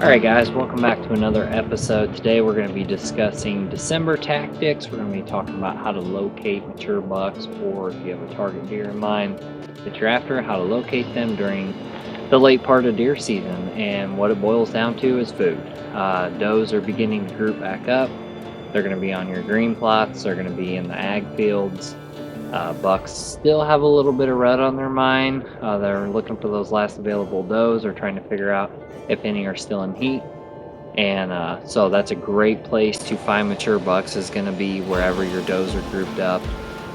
Alright guys, welcome back to another episode. Today we're going to be discussing December tactics. We're going to be talking about how to locate mature bucks, or if you have a target deer in mind that you're after, how to locate them during the late part of deer season. And what it boils down to is food. Does are beginning to group back up. They're going to be on your green plots. They're going to be in the ag fields. Bucks still have a little bit of rut on their mind. They're looking for those last available does, or trying to figure out if any are still in heat. And so that's a great place to find mature bucks, is going to be wherever your does are grouped up.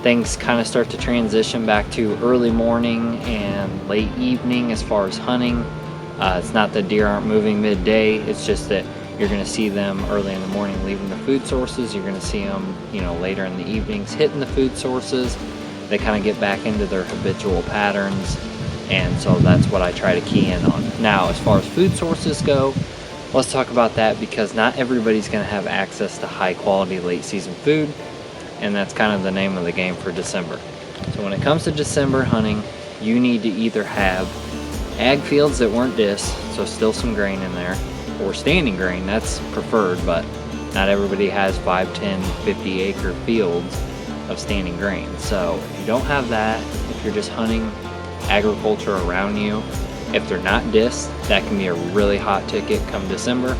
Things kind of start to transition back to early morning and late evening as far as hunting. It's not that deer aren't moving midday, it's just that you're going to see them early in the morning leaving the food sources. You're going to see them, later in the evenings hitting the food sources. They kind of get back into their habitual patterns, and so that's what I try to key in on. Now, as far as food sources go, let's talk about that, because not everybody's going to have access to high quality late season food, and that's kind of the name of the game for December. So when it comes to December hunting, you need to either have ag fields that weren't disc, so still some grain in there, or standing grain. That's preferred, but not everybody has 5, 10, 50 acre fields of standing grain. So if you don't have that, if you're just hunting agriculture around you, if they're not disc, that can be a really hot ticket come December.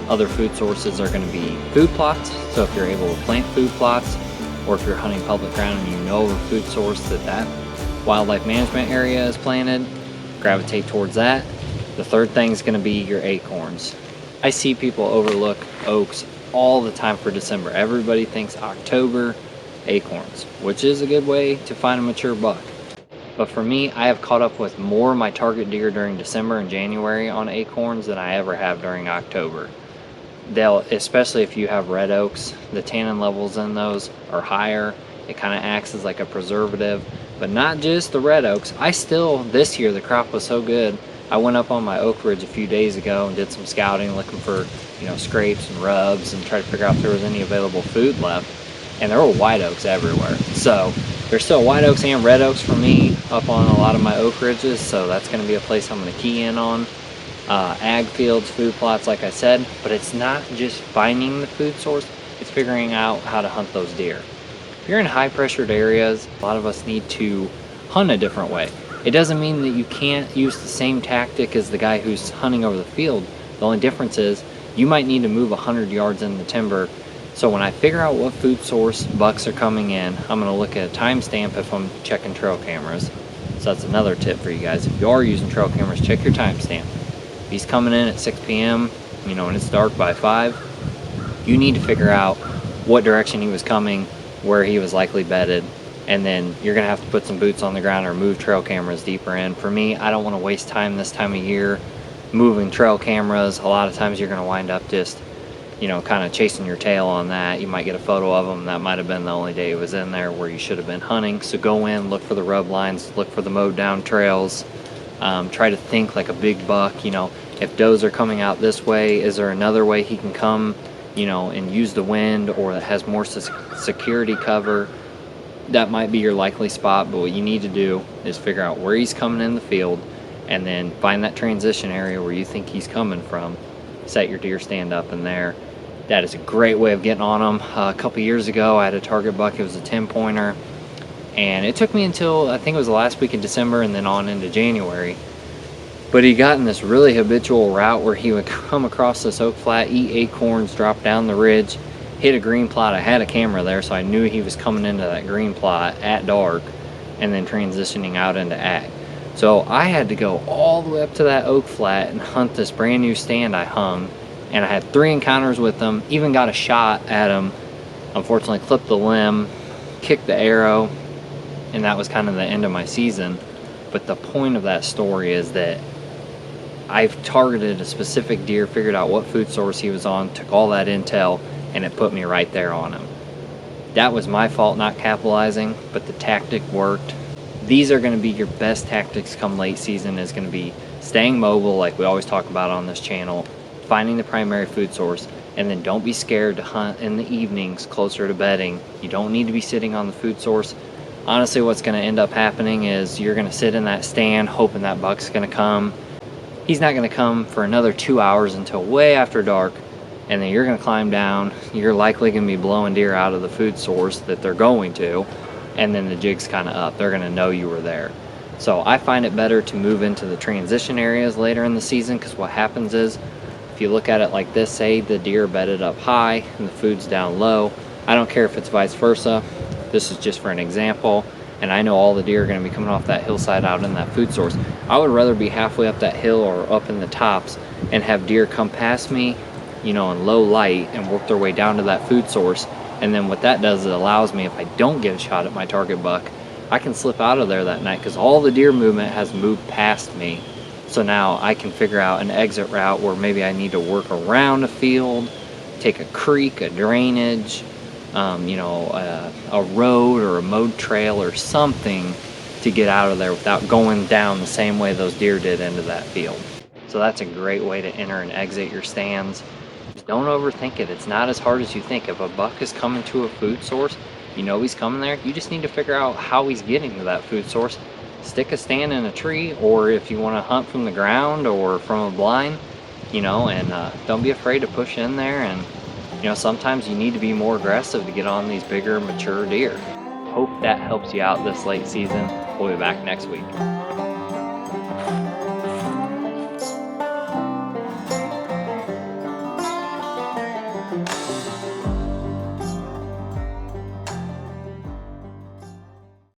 Other food sources are going to be food plots. So if you're able to plant food plots, or if you're hunting public ground and you know of a food source that wildlife management area is planted, gravitate towards that. The third thing is going to be your acorns. I see people overlook oaks all the time for December. Everybody thinks October acorns, which is a good way to find a mature buck. But for me, I have caught up with more of my target deer during December and January on acorns than I ever have during October. Especially if you have red oaks, the tannin levels in those are higher. It kind of acts as like a preservative, but not just the red oaks. This year the crop was so good, I went up on my oak ridge a few days ago and did some scouting, looking for scrapes and rubs, and tried to figure out if there was any available food left. And there were white oaks everywhere. So there's still white oaks and red oaks for me up on a lot of my oak ridges, so that's going to be a place I'm going to key in on. Ag fields, food plots, like I said, but it's not just finding the food source, it's figuring out how to hunt those deer. If you're in high pressured areas, a lot of us need to hunt a different way. It doesn't mean that you can't use the same tactic as the guy who's hunting over the field. The only difference is you might need to move 100 yards in the timber. So when I figure out what food source bucks are coming in, I'm going to look at a timestamp if I'm checking trail cameras. So that's another tip for you guys. If you are using trail cameras, check your timestamp. If he's coming in at 6 p.m., and it's dark by 5, you need to figure out what direction he was coming, where he was likely bedded, and then you're going to have to put some boots on the ground or move trail cameras deeper in. For me, I don't want to waste time this time of year moving trail cameras. A lot of times you're going to wind up just kind of chasing your tail on that. You might get a photo of them. That might have been the only day it was in there where you should have been hunting. So go in, look for the rub lines, look for the mowed down trails. Try to think like a big buck. If does are coming out this way, is there another way he can come, and use the wind, or that has more security cover? That might be your likely spot, but what you need to do is figure out where he's coming in the field, and then find that transition area where you think he's coming from. Set your deer stand up in there. That is a great way of getting on them. A couple years ago, I had a target buck. It was a 10-pointer, and it took me until, I think it was the last week in December and then on into January. But he got in this really habitual route where he would come across this oak flat, eat acorns, drop down the ridge, hit a green plot. I had a camera there, so I knew he was coming into that green plot at dark and then transitioning out into ag. So I had to go all the way up to that oak flat and hunt this brand new stand I hung, and I had 3 encounters with him, even got a shot at him. Unfortunately clipped the limb, kicked the arrow, and that was kind of the end of my season. But the point of that story is that I've targeted a specific deer, figured out what food source he was on, took all that intel, and it put me right there on him. That was my fault not capitalizing, but the tactic worked. These are going to be your best tactics come late season. Is going to be staying mobile, like we always talk about on this channel, finding the primary food source, and then don't be scared to hunt in the evenings closer to bedding. You don't need to be sitting on the food source. Honestly, what's going to end up happening is you're going to sit in that stand hoping that buck's going to come. he's not going to come for another 2 hours until way after dark, and then you're going to climb down. You're likely going to be blowing deer out of the food source that they're going to, and then the jig's kind of up. They're going to know you were there. So I find it better to move into the transition areas later in the season, because what happens is, if you look at it like this, say the deer bedded up high and the food's down low, I don't care if it's vice versa. This is just for an example, and I know all the deer are going to be coming off that hillside out in that food source. I would rather be halfway up that hill or up in the tops and have deer come past me, in low light and work their way down to that food source. And then what that does is it allows me, if I don't get a shot at my target buck, I can slip out of there that night, because all the deer movement has moved past me. So now I can figure out an exit route where maybe I need to work around a field, take a creek, a drainage, a road or a mowed trail or something to get out of there without going down the same way those deer did into that field. So that's a great way to enter and exit your stands. Just don't overthink it. It's not as hard as you think. If a buck is coming to a food source, he's coming there. You just need to figure out how he's getting to that food source. Stick a stand in a tree, or if you want to hunt from the ground or from a blind, and don't be afraid to push in there. And sometimes you need to be more aggressive to get on these bigger, mature deer. Hope that helps you out this late season. We'll be back next week.